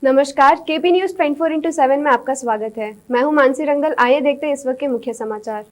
नमस्कार, KP news 24/7 में आपका स्वागत है। मैं हूं मानसी रंगल। आइए देखते हैं इस वक्त के मुख्य समाचार।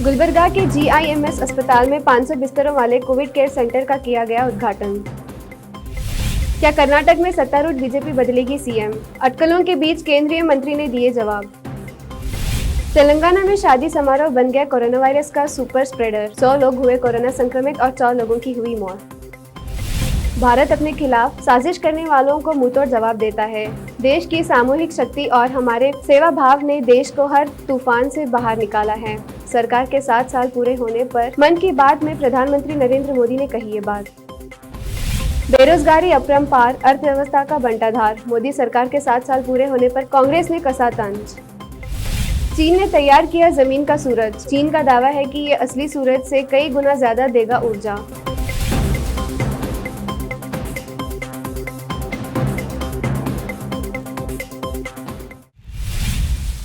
गुलबर्गा के GIMS अस्पताल में 500 बिस्तरों वाले कोविड केयर सेंटर का किया गया उद्घाटन। क्या कर्नाटक में सत्तारूढ़ बीजेपी बदलेगी CM? अटकलों के बीच केंद्रीय मंत्री ने दिए जवाब। तेलंगाना में शादी समारोह बन गया कोरोना वायरस का सुपर स्प्रेडर। 100 लोग हुए कोरोना संक्रमित और 4 लोगों की हुई मौत। भारत अपने खिलाफ साजिश करने वालों को मुंहतोड़ जवाब देता है। देश की सामूहिक शक्ति और हमारे सेवा भाव ने देश को हर तूफान से बाहर निकाला है। सरकार के 7 साल पूरे होने पर मन की बात में प्रधानमंत्री नरेंद्र मोदी ने कही ये बात। बेरोजगारी अपरंपार, अर्थव्यवस्था का बंटाधार। मोदी सरकार के 7 साल पूरे होने पर कांग्रेस ने कसा तंज। चीन ने तैयार किया जमीन का सूरज। चीन का दावा है कि ये असली सूरज से कई गुना ज्यादा देगा ऊर्जा।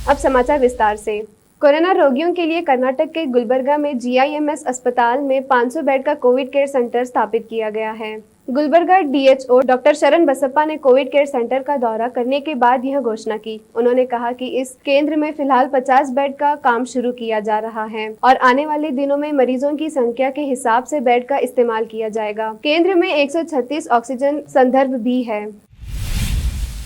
अब समाचार विस्तार से। कोरोना रोगियों के लिए कर्नाटक के गुलबर्गा में GIMS अस्पताल में 500 बेड का कोविड केयर सेंटर स्थापित किया गया है। गुलबर्गा DHO डॉक्टर शरण बसप्पा ने कोविड केयर सेंटर का दौरा करने के बाद यह घोषणा की। उन्होंने कहा कि इस केंद्र में फिलहाल 50 बेड का काम शुरू किया जा रहा है और आने वाले दिनों में मरीजों की संख्या के हिसाब से बेड का इस्तेमाल किया जाएगा। केंद्र में 136 ऑक्सीजन संदर्भ भी है।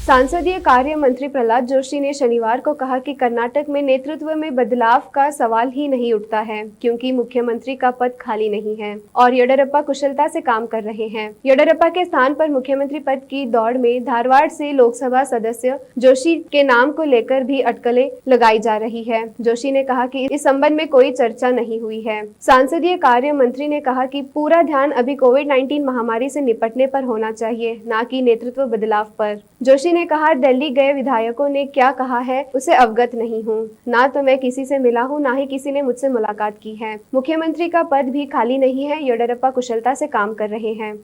संसदीय कार्य मंत्री प्रहलाद जोशी ने शनिवार को कहा कि कर्नाटक में नेतृत्व में बदलाव का सवाल ही नहीं उठता है, क्योंकि मुख्यमंत्री का पद खाली नहीं है और येडियुरप्पा कुशलता से काम कर रहे हैं। येडियुरप्पा के स्थान पर मुख्यमंत्री पद की दौड़ में धारवाड़ से लोकसभा सदस्य जोशी के नाम को लेकर भी अटकलें लगाई जा रही है। जोशी ने कहा कि इस संबंध में कोई चर्चा नहीं हुई है। संसदीय कार्य मंत्री ने कहा कि पूरा ध्यान अभी कोविड-19 महामारी से निपटने पर होना चाहिए, न कि नेतृत्व बदलाव पर। जोशी ने कहा, दिल्ली गए विधायकों ने क्या कहा है उसे अवगत नहीं हूँ। ना तो मैं किसी से मिला हूँ, ना ही किसी ने मुझसे मुलाकात की है। मुख्यमंत्री का पद भी खाली नहीं है। येडियुरप्पा कुशलता से काम कर रहे हैं।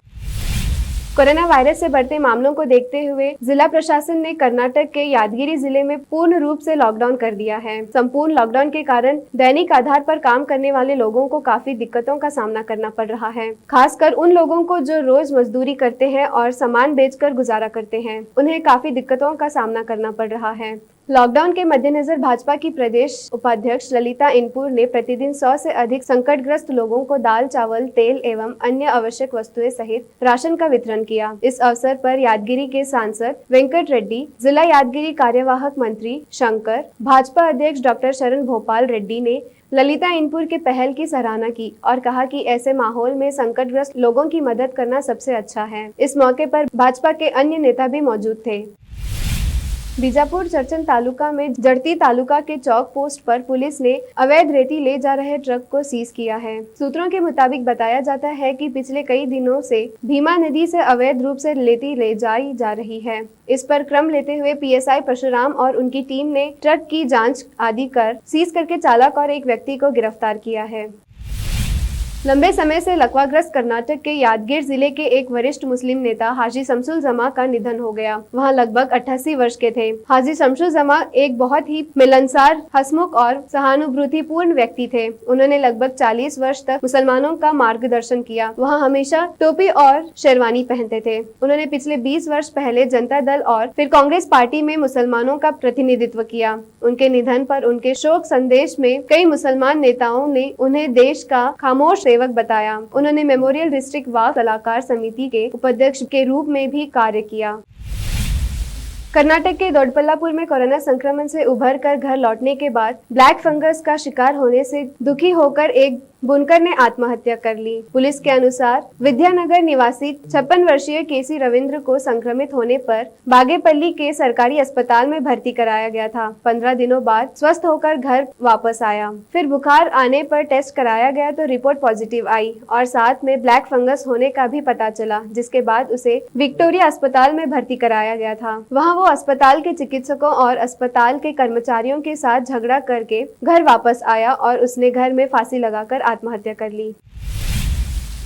कोरोना वायरस से बढ़ते मामलों को देखते हुए जिला प्रशासन ने कर्नाटक के यादगिरी जिले में पूर्ण रूप से लॉकडाउन कर दिया है। संपूर्ण लॉकडाउन के कारण दैनिक आधार पर काम करने वाले लोगों को काफी दिक्कतों का सामना करना पड़ रहा है। खासकर उन लोगों को जो रोज मजदूरी करते हैं और सामान बेचकर गुजारा करते हैं, उन्हें काफी दिक्कतों का सामना करना पड़ रहा है। लॉकडाउन के मद्देनजर भाजपा की प्रदेश उपाध्यक्ष ललिता इनपुर ने प्रतिदिन 100 से अधिक संकटग्रस्त लोगों को दाल, चावल, तेल एवं अन्य आवश्यक वस्तुएं सहित राशन का वितरण किया। इस अवसर पर यादगिरी के सांसद वेंकट रेड्डी, जिला यादगिरी कार्यवाहक मंत्री शंकर, भाजपा अध्यक्ष डॉक्टर शरण भोपाल रेड्डी ने ललिता इनपुर के पहल की सराहना की और कहा कि ऐसे माहौल में संकटग्रस्त लोगों की मदद करना सबसे अच्छा है। इस मौके पर भाजपा के अन्य नेता भी मौजूद थे। बीजापुर चरचन तालुका में जड़ती तालुका के चौक पोस्ट पर पुलिस ने अवैध रेती ले जा रहे ट्रक को सीज किया है। सूत्रों के मुताबिक बताया जाता है कि पिछले कई दिनों से भीमा नदी से अवैध रूप से रेती ले जाई जा रही है। इस पर क्रम लेते हुए PSI परशुराम और उनकी टीम ने ट्रक की जांच आदि कर सीज करके चालक और एक व्यक्ति को गिरफ्तार किया है। लंबे समय से लकवाग्रस्त कर्नाटक के यादगीर जिले के एक वरिष्ठ मुस्लिम नेता हाजी शमसुल जमा का निधन हो गया। वह लगभग 88 वर्ष के थे। हाजी शमसुल जमा एक बहुत ही मिलनसार, हंसमुख और सहानुभूतिपूर्ण व्यक्ति थे। उन्होंने लगभग 40 वर्ष तक मुसलमानों का मार्गदर्शन किया। वह हमेशा टोपी और शेरवानी पहनते थे। उन्होंने पिछले 20 वर्ष पहले जनता दल और फिर कांग्रेस पार्टी में मुसलमानों का प्रतिनिधित्व किया। उनके निधन पर उनके शोक संदेश में कई मुसलमान नेताओं ने उन्हें देश का खामोश सेवक बताया। उन्होंने मेमोरियल डिस्ट्रिक्ट वाक सलाहकार समिति के उपाध्यक्ष के रूप में भी कार्य किया। कर्नाटक के दोडपल्लापुर में कोरोना संक्रमण से उभर कर घर लौटने के बाद ब्लैक फंगस का शिकार होने से दुखी होकर एक बुनकर ने आत्महत्या कर ली। पुलिस के अनुसार विद्यानगर निवासी 56 वर्षीय केसी रविंद्र को संक्रमित होने पर बागेपल्ली के सरकारी अस्पताल में भर्ती कराया गया था। 15 दिनों बाद स्वस्थ होकर घर वापस आया। फिर बुखार आने पर टेस्ट कराया गया तो रिपोर्ट पॉजिटिव आई और साथ में ब्लैक फंगस होने का भी पता चला, जिसके बाद उसे विक्टोरिया अस्पताल में भर्ती कराया गया था। वहाँ वो अस्पताल के चिकित्सकों और अस्पताल के कर्मचारियों के साथ झगड़ा करके घर वापस आया और उसने घर में फांसी लगाकर आत्महत्या कर ली।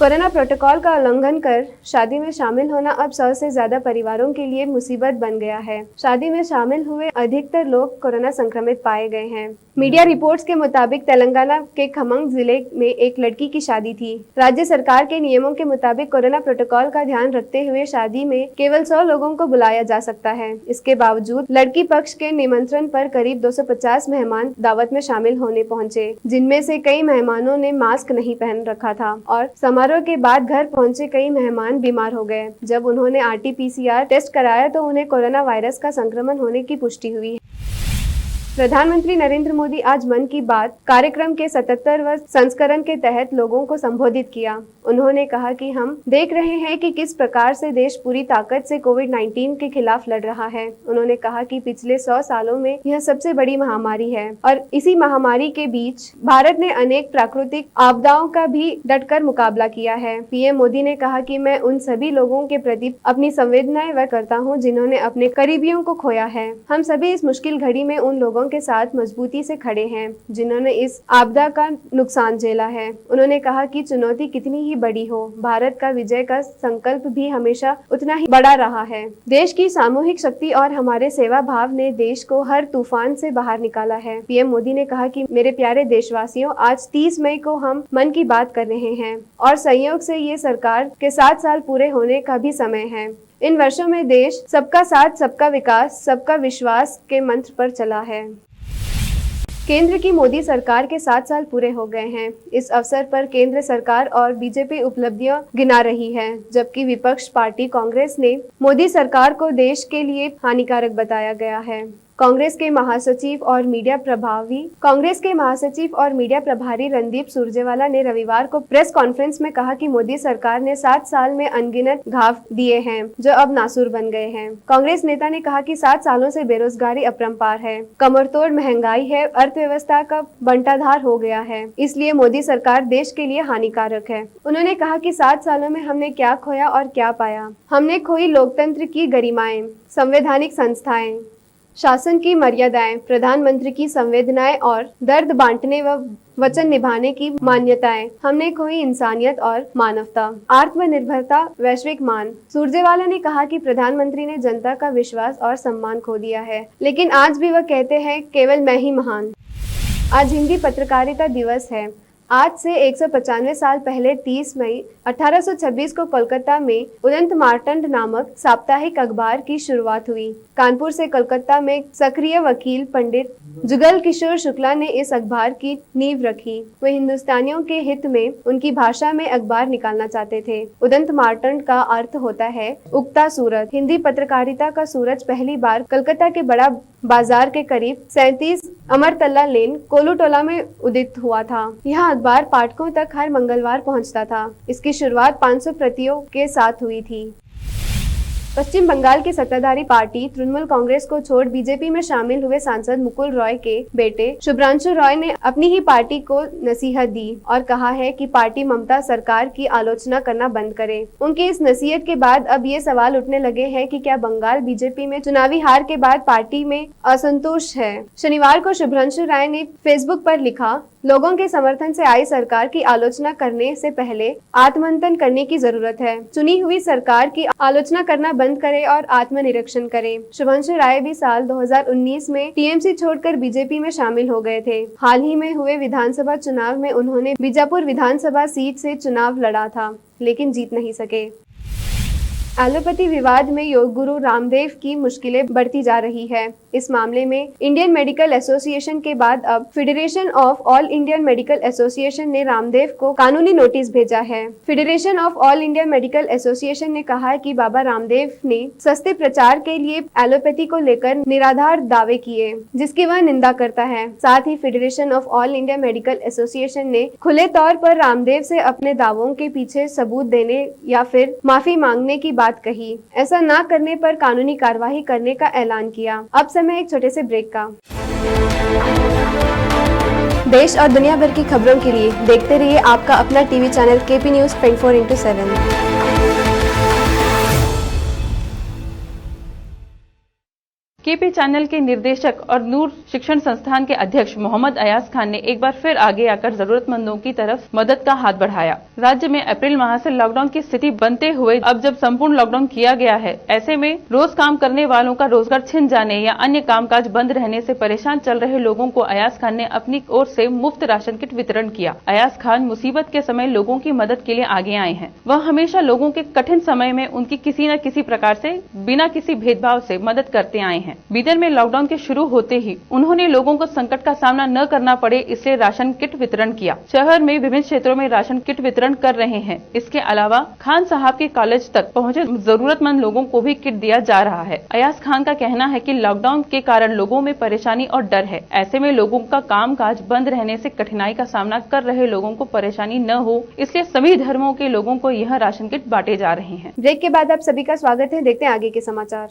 कोरोना प्रोटोकॉल का उल्लंघन कर शादी में शामिल होना अब 100 से ज्यादा परिवारों के लिए मुसीबत बन गया है। शादी में शामिल हुए अधिकतर लोग कोरोना संक्रमित पाए गए हैं। मीडिया रिपोर्ट्स के मुताबिक तेलंगाना के खम्मम जिले में एक लड़की की शादी थी। राज्य सरकार के नियमों के मुताबिक कोरोना प्रोटोकॉल का ध्यान रखते हुए शादी में केवल 100 लोगों को बुलाया जा सकता है। इसके बावजूद लड़की पक्ष के निमंत्रण पर करीब 250 मेहमान दावत में शामिल होने पहुंचे, जिनमें से कई मेहमानों ने मास्क नहीं पहन रखा था और समारोह के बाद घर पहुंचे कई मेहमान बीमार हो गए। जब उन्होंने RT-PCR टेस्ट कराया तो उन्हें कोरोना वायरस का संक्रमण होने की पुष्टि हुई। प्रधानमंत्री नरेंद्र मोदी आज मन की बात कार्यक्रम के 77वें संस्करण के तहत लोगों को संबोधित किया। उन्होंने कहा कि हम देख रहे हैं कि किस प्रकार से देश पूरी ताकत से कोविड-19 के खिलाफ लड़ रहा है। उन्होंने कहा कि पिछले 100 सालों में यह सबसे बड़ी महामारी है और इसी महामारी के बीच भारत ने अनेक प्राकृतिक आपदाओं का भी डटकर मुकाबला किया है। पीएम मोदी ने कहा कि मैं उन सभी लोगों के प्रति अपनी संवेदनाएं व्यक्त करता हूं जिन्होंने अपने करीबियों को खोया है। हम सभी इस मुश्किल घड़ी में उन लोगों के साथ मजबूती से खड़े हैं जिन्होंने इस आपदा का नुकसान झेला है। उन्होंने कहा कि चुनौती कितनी ही बड़ी हो, भारत का विजय का संकल्प भी हमेशा उतना ही बड़ा रहा है। देश की सामूहिक शक्ति और हमारे सेवा भाव ने देश को हर तूफान से बाहर निकाला है। पीएम मोदी ने कहा कि मेरे प्यारे देशवासियों, आज 30 मई को हम मन की बात कर रहे हैं और संयोग से ये सरकार के 7 साल पूरे होने का भी समय है। इन वर्षों में देश सबका साथ, सबका विकास, सबका विश्वास के मंत्र पर चला है। केंद्र की मोदी सरकार के 7 साल पूरे हो गए हैं। इस अवसर पर केंद्र सरकार और बीजेपी उपलब्धियां गिना रही है, जबकि विपक्ष पार्टी कांग्रेस ने मोदी सरकार को देश के लिए हानिकारक बताया गया है। कांग्रेस के महासचिव और मीडिया प्रभारी रणदीप सुरजेवाला ने रविवार को प्रेस कॉन्फ्रेंस में कहा कि मोदी सरकार ने 7 साल में अनगिनत घाव दिए हैं जो अब नासूर बन गए हैं। कांग्रेस नेता ने कहा कि 7 सालों से बेरोजगारी अपरंपार है, कमरतोड़ महंगाई है, अर्थव्यवस्था का बंटाधार हो गया है, इसलिए मोदी सरकार देश के लिए हानिकारक है। उन्होंने कहा कि 7 सालों में हमने क्या खोया और क्या पाया। हमने खोई लोकतंत्र की गरिमाएं, संवैधानिक संस्थाएं, शासन की मर्यादाएं, प्रधानमंत्री की संवेदनाएं और दर्द बांटने व वचन निभाने की मान्यताएं। हमने खोई इंसानियत और मानवता, आत्मनिर्भरता, वैश्विक मान। सुरजेवाला ने कहा कि प्रधानमंत्री ने जनता का विश्वास और सम्मान खो दिया है, लेकिन आज भी वह कहते हैं केवल मैं ही महान। आज हिंदी पत्रकारिता दिवस है। आज से 195 साल पहले 30 मई 1826 को कोलकाता में उदंत मार्तंड नामक साप्ताहिक अखबार की शुरुआत हुई। कानपुर से कोलकाता में सक्रिय वकील पंडित जुगल किशोर शुक्ला ने इस अखबार की नींव रखी। वे हिंदुस्तानियों के हित में उनकी भाषा में अखबार निकालना चाहते थे। उदंत मार्तंड का अर्थ होता है उगता सूरज। हिंदी पत्रकारिता का सूरज पहली बार कोलकाता के बड़ा बाजार के करीब 37 अमरतल्ला लेन कोलूटोला में उदित हुआ था। यह अखबार पाठकों तक हर मंगलवार पहुंचता था। इसकी शुरुआत 500 प्रतियों के साथ हुई थी। पश्चिम बंगाल की सत्ताधारी पार्टी तृणमूल कांग्रेस को छोड़ बीजेपी में शामिल हुए सांसद मुकुल रॉय के बेटे शुभ्रांशु रॉय ने अपनी ही पार्टी को नसीहत दी और कहा है कि पार्टी ममता सरकार की आलोचना करना बंद करे। उनकी इस नसीहत के बाद अब ये सवाल उठने लगे हैं कि क्या बंगाल बीजेपी में चुनावी हार के बाद पार्टी में असंतोष है। शनिवार को शुभ्रांशु रॉय ने फेसबुक पर लिखा, लोगों के समर्थन से आई सरकार की आलोचना करने से पहले आत्ममंथन करने की जरूरत है। चुनी हुई सरकार की आलोचना करना बंद करे और आत्मनिरीक्षण करे। शुभ्रांशु रॉय भी साल 2019 में टीएमसी छोड़कर बीजेपी में शामिल हो गए थे। हाल ही में हुए विधानसभा चुनाव में उन्होंने बीजापुर विधानसभा सीट से चुनाव लड़ा था, लेकिन जीत नहीं सके। एलोपैथी विवाद में योग गुरु रामदेव की मुश्किलें बढ़ती जा रही है। इस मामले में इंडियन मेडिकल एसोसिएशन के बाद अब federation of all Indian medical association ने रामदेव को कानूनी नोटिस भेजा है। Federation of all India medical association ने कहा है कि बाबा रामदेव ने सस्ते प्रचार के लिए एलोपैथी को लेकर निराधार दावे किए, जिसकी वह निंदा करता है। साथ ही federation of all India medical association ने खुले तौर पर रामदेव से अपने दावों के पीछे सबूत देने या फिर माफी मांगने की बात कही। ऐसा न करने पर कानूनी कार्यवाही करने का ऐलान किया। अब समय एक छोटे से ब्रेक का। देश और दुनिया भर की खबरों के लिए देखते रहिए आपका अपना TV channel KP news 24/7। KP channel के निर्देशक और नूर शिक्षण संस्थान के अध्यक्ष मोहम्मद अयाज खान ने एक बार फिर आगे आकर जरूरतमंदों की तरफ मदद का हाथ बढ़ाया। राज्य में अप्रैल माह से लॉकडाउन की स्थिति बनते हुए अब जब संपूर्ण लॉकडाउन किया गया है, ऐसे में रोज काम करने वालों का रोजगार छिन जाने या अन्य कामकाज बंद रहने से परेशान चल रहे लोगों को अयाज खान ने अपनी ओर से मुफ्त राशन किट वितरण किया। अयाज खान मुसीबत के समय लोगों की मदद के लिए आगे आए हैं। वह हमेशा लोगों के कठिन समय में उनकी किसी न किसी प्रकार से बिना किसी भेदभाव से मदद करते आए हैं। बीदर में लॉकडाउन के शुरू होते ही उन्होंने लोगों को संकट का सामना न करना पड़े, इसलिए राशन किट वितरण किया। शहर में विभिन्न क्षेत्रों में राशन किट वितरण कर रहे हैं। इसके अलावा खान साहब के कॉलेज तक पहुंचे जरूरतमंद लोगों को भी किट दिया जा रहा है। अयाज खान का कहना है कि लॉकडाउन के कारण लोगों में परेशानी और डर है। ऐसे में लोगों का कामकाज बंद रहने से कठिनाई का सामना कर रहे लोगों को परेशानी न हो, इसलिए सभी धर्मों के लोगों को यह राशन किट बांटे जा रहे हैं। ब्रेक के बाद आप सभी का स्वागत है। देखते हैं आगे के समाचार।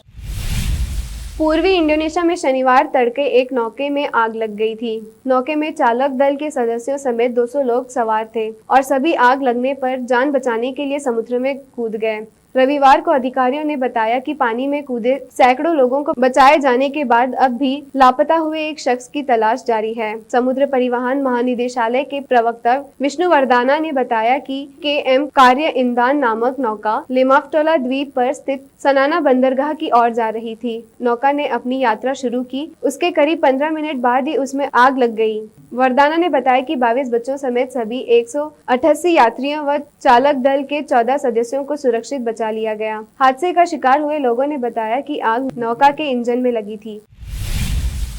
पूर्वी इंडोनेशिया में शनिवार तड़के एक नौके में आग लग गई थी। नौके में चालक दल के सदस्यों समेत 200 लोग सवार थे और सभी आग लगने पर जान बचाने के लिए समुद्र में कूद गए। रविवार को अधिकारियों ने बताया कि पानी में कूदे सैकड़ों लोगों को बचाए जाने के बाद अब भी लापता हुए एक शख्स की तलाश जारी है। समुद्र परिवहन महानिदेशालय के प्रवक्ता विष्णु वर्दाना ने बताया कि KM कार्य इंदान नामक नौका लिमाफ्टोला द्वीप पर स्थित सनाना बंदरगाह की ओर जा रही थी। नौका ने अपनी यात्रा शुरू की, उसके करीब 15 मिनट बाद ही उसमें आग लग गई। वर्दाना ने बताया कि 22 बच्चों समेत सभी 188 यात्रियों व चालक दल के 14 सदस्यों को सुरक्षित बचा लिया गया। हादसे का शिकार हुए लोगों ने बताया कि आग नौका के इंजन में लगी थी।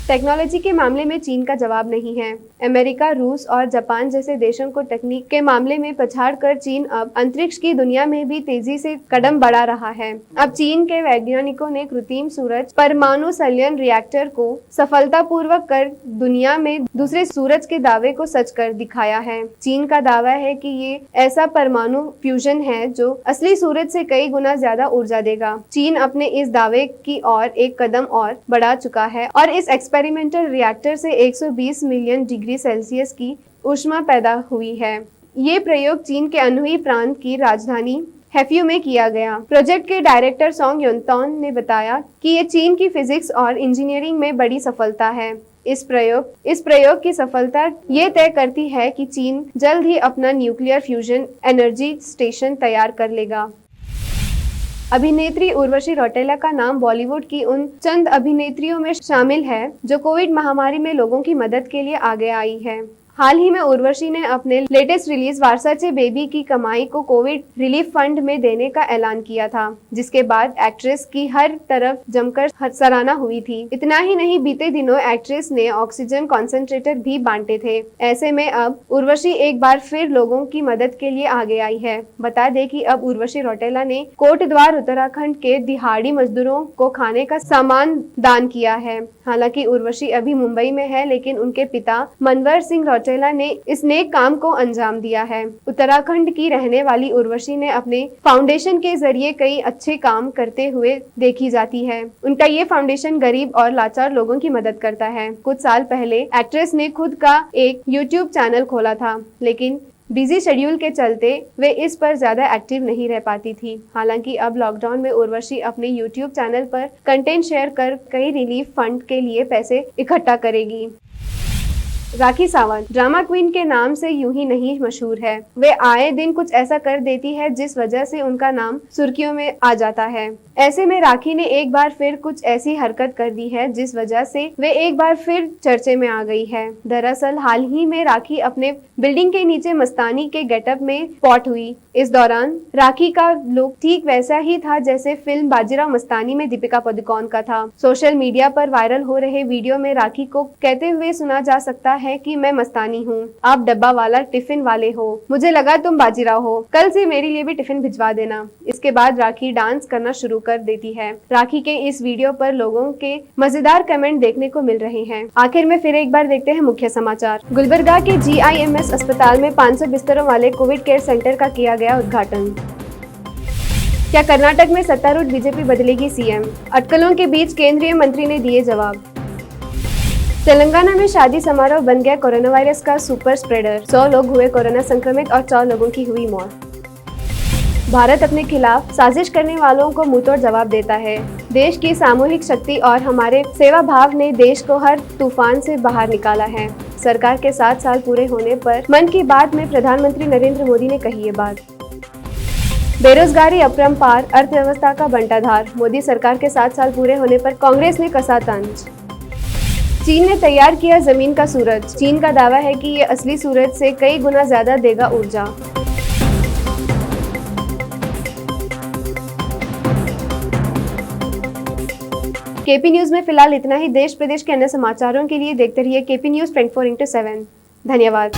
टेक्नोलॉजी के मामले में चीन का जवाब नहीं है। अमेरिका, रूस और जापान जैसे देशों को तकनीक के मामले में पछाड़कर चीन अब अंतरिक्ष की दुनिया में भी तेजी से कदम बढ़ा रहा है। अब चीन के वैज्ञानिकों ने कृत्रिम सूरज परमाणु संलयन रिएक्टर को सफलतापूर्वक कर दुनिया में दूसरे सूरज के दावे को सच कर दिखाया है। चीन का दावा है कि ये ऐसा परमाणु फ्यूजन है जो असली सूरज से कई गुना ज्यादा ऊर्जा देगा। चीन अपने इस दावे की ओर एक कदम और बढ़ा चुका है और इस एक्सपेरिमेंटल रिएक्टर से 120 मिलियन डिग्री सेल्सियस की ऊष्मा पैदा हुई है। ये प्रयोग चीन के अनहुई प्रांत की राजधानी हेफ्यू में किया गया। प्रोजेक्ट के डायरेक्टर सोंग योनतॉन ने बताया कि ये चीन की फिजिक्स और इंजीनियरिंग में बड़ी सफलता है। इस प्रयोग की सफलता ये तय करती है कि चीन जल्द ही अपना न्यूक्लियर फ्यूजन एनर्जी स्टेशन तैयार कर लेगा। अभिनेत्री उर्वशी रौटेला का नाम बॉलीवुड की उन चंद अभिनेत्रियों में शामिल है जो कोविड महामारी में लोगों की मदद के लिए आगे आई है। हाल ही में उर्वशी ने अपने लेटेस्ट रिलीज वारसाचे बेबी की कमाई को कोविड रिलीफ फंड में देने का ऐलान किया था, जिसके बाद एक्ट्रेस की हर तरफ जमकर सराहना हुई थी। इतना ही नहीं, बीते दिनों एक्ट्रेस ने ऑक्सीजन कॉन्सेंट्रेटर भी बांटे थे। ऐसे में अब उर्वशी एक बार फिर लोगों की मदद के लिए आगे आई है। बता दें कि अब उर्वशी रौटेला ने कोटद्वार उत्तराखंड के दिहाड़ी मजदूरों को खाने का सामान दान किया है। हालांकि उर्वशी अभी मुंबई में है, लेकिन उनके पिता मनवर सिंह रौटेला ने इस नेक काम को अंजाम दिया है। उत्तराखंड की रहने वाली उर्वशी ने अपने फाउंडेशन के जरिए कई अच्छे काम करते हुए देखी जाती है। उनका ये फाउंडेशन गरीब और लाचार लोगों की मदद करता है। कुछ साल पहले एक्ट्रेस ने खुद का एक यूट्यूब चैनल खोला था, लेकिन बिजी शेड्यूल के चलते वे इस पर ज्यादा एक्टिव नहीं रह पाती थी। हालांकि अब लॉकडाउन में उर्वशी अपने यूट्यूब चैनल पर कंटेंट शेयर कर कई रिलीफ फंड के लिए पैसे इकट्ठा करेगी। राखी सावंत ड्रामा क्वीन के नाम से यूं ही नहीं मशहूर है। वे आए दिन कुछ ऐसा कर देती है जिस वजह से उनका नाम सुर्खियों में आ जाता है। ऐसे में राखी ने एक बार फिर कुछ ऐसी हरकत कर दी है जिस वजह से वे एक बार फिर चर्चे में आ गई है। दरअसल हाल ही में राखी अपने बिल्डिंग के नीचे मस्तानी के गेटअप में स्पॉट हुई। इस दौरान राखी का लुक ठीक वैसा ही था जैसे फिल्म बाजीराव मस्तानी में दीपिका पादुकोण का था। सोशल मीडिया पर वायरल हो रहे वीडियो में राखी को कहते हुए सुना जा सकता है कि मैं मस्तानी हूँ, आप डब्बा वाला टिफिन वाले हो, मुझे लगा तुम बाजीराव हो, कल से मेरे लिए भी टिफिन भिजवा देना। इसके बाद राखी डांस करना शुरू कर देती है। राखी के इस वीडियो पर लोगों के मजेदार कमेंट देखने को मिल रहे हैं। आखिर में फिर एक बार देखते हैं मुख्य समाचार। गुलबर्गा के GIMS अस्पताल में 500 बिस्तरों वाले कोविड केयर सेंटर का किया गया उद्घाटन। क्या कर्नाटक में सत्तारूढ़ बीजेपी बदलेगी CM? अटकलों के बीच केंद्रीय मंत्री ने दिए जवाब। तेलंगाना में शादी समारोह बन गया कोरोना वायरस का सुपर स्प्रेडर। 100 लोग हुए कोरोना संक्रमित और 4 लोगों की हुई मौत। भारत अपने खिलाफ साजिश करने वालों को मुंहतोड़ जवाब देता है। देश की सामूहिक शक्ति और हमारे सेवा भाव ने देश को हर तूफान से बाहर निकाला है। सरकार के 7 साल पूरे होने पर मन की बात में प्रधानमंत्री नरेंद्र मोदी ने कही ये बात। बेरोजगारी अपरंपार, अर्थव्यवस्था का बंटाधार, मोदी सरकार के 7 साल पूरे होने पर कांग्रेस ने कसा तंज। चीन ने तैयार किया जमीन का सूरज। चीन का दावा है कि ये असली सूरज से कई गुना ज्यादा देगा ऊर्जा। केपी न्यूज में फिलहाल इतना ही। देश प्रदेश के अन्य समाचारों के लिए देखते रहिए केपी न्यूज 24/7। धन्यवाद।